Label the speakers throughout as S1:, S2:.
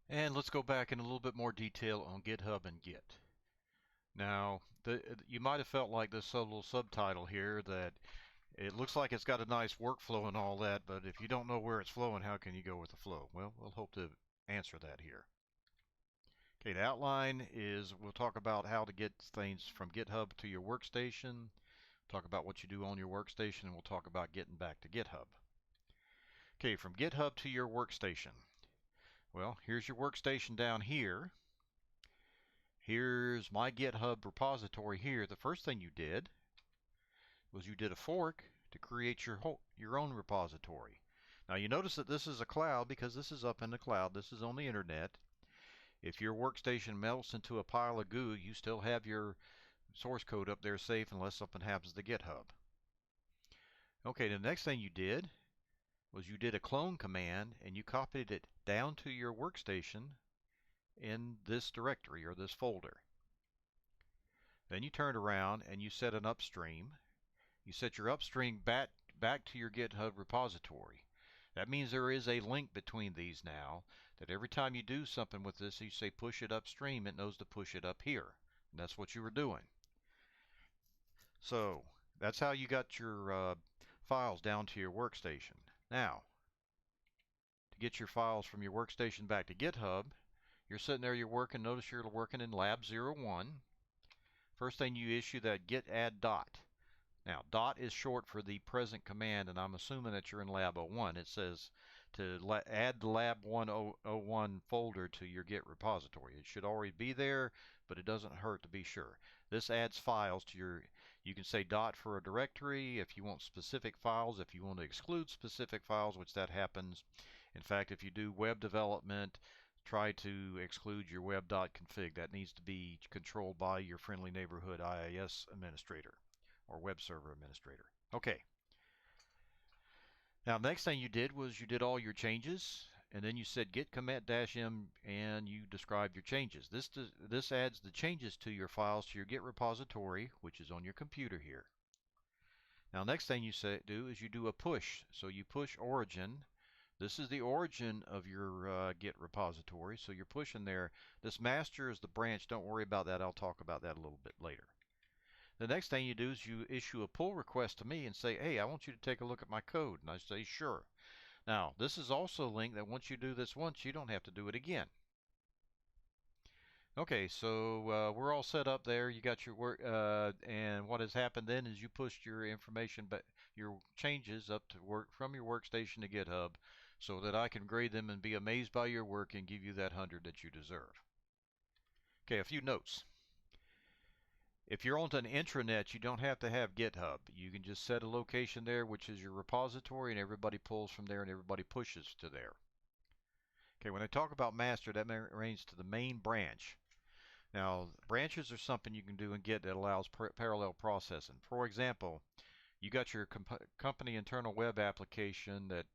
S1: And let's go back in a little bit more detail on GitHub and Git. Now, you might have felt like this little subtitle here that it looks like it's got a nice workflow and all that, but if you don't know where it's flowing, how can you go with the flow? Well, we'll hope to answer that here. Okay, the outline is we'll talk about how to get things from GitHub to your workstation, talk about what you do on your workstation, and we'll talk about getting back to GitHub. Okay, from GitHub to your workstation. Well, here's your workstation down here. Here's my GitHub repository here. The first thing you did was you did a fork to create your own repository. Now you notice that this is a cloud because this is up in the cloud. This is on the internet. If your workstation melts into a pile of goo, you still have your source code up there safe unless something happens to GitHub. Okay, the next thing you did was you did a clone command and you copied it down to your workstation in this directory or this folder. Then you turned around and you set an upstream. You set your upstream back to your GitHub repository. That means there is a link between these now, that every time you do something with this, you say push it upstream, it knows to push it up here. And that's what you were doing. So that's how you got your files down to your workstation. Now, to get your files from your workstation back to GitHub, you're sitting there, you're working. Notice you're working in lab 01. First thing you issue that git add dot. Now, dot is short for the present command, and I'm assuming that you're in lab 01. It says to add the lab 101 folder to your Git repository. It should already be there, but it doesn't hurt to be sure. This adds files to your, you can say dot for a directory if you want specific files, if you want to exclude specific files, which that happens. In fact, if you do web development, try to exclude your web.config. That needs to be controlled by your friendly neighborhood IIS administrator or web server administrator. Okay. Now, next thing you did was you did all your changes, and then you said git commit-m and you described your changes. This adds the changes to your files to your Git repository, which is on your computer here. Now, next thing you do is you do a push. So you push origin. This is the origin of your Git repository, so you're pushing there. This master is the branch. Don't worry about that. I'll talk about that a little bit later. The next thing you do is you issue a pull request to me and say, hey, I want you to take a look at my code. And I say, sure. Now, this is also a link that once you do this once, you don't have to do it again. Okay, so we're all set up there. You got your work, and what has happened then is you pushed your information, but your changes up to work from your workstation to GitHub, so that I can grade them and be amazed by your work and give you that 100 that you deserve. Okay, a few notes. If you're onto an intranet, you don't have to have GitHub. You can just set a location there, which is your repository, and everybody pulls from there and everybody pushes to there. Okay, when I talk about master, that means to the main branch. Now, branches are something you can do in Git that allows parallel processing. For example, you got your company internal web application that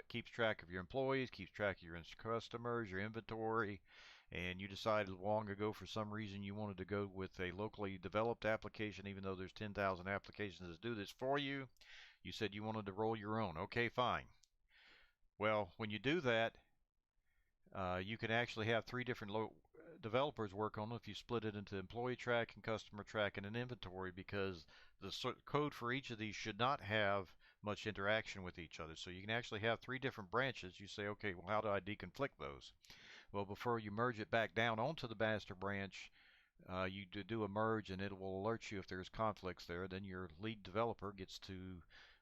S1: keeps track of your employees, keeps track of your customers, your inventory, and you decided long ago for some reason you wanted to go with a locally developed application even though there's 10,000 applications that do this for you. You said you wanted to roll your own. Okay, fine. Well, when you do that, you can actually have three different developers work on it if you split it into employee tracking, customer tracking, and inventory, because the code for each of these should not have much interaction with each other. So you can actually have three different branches. You say, okay, well, how do I deconflict those? Well, before you merge it back down onto the master branch, you do a merge and it will alert you if there's conflicts there. Then your lead developer gets to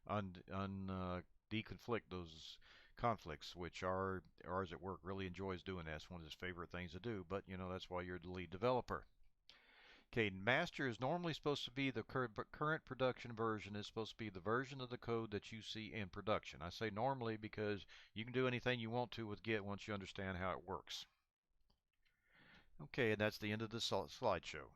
S1: deconflict those conflicts, which ours at work really enjoys doing that. It's one of his favorite things to do, but you know, that's why you're the lead developer. Okay, master is normally supposed to be the current production version. Is supposed to be the version of the code that you see in production. I say normally because you can do anything you want to with Git once you understand how it works. Okay, and that's the end of the slideshow.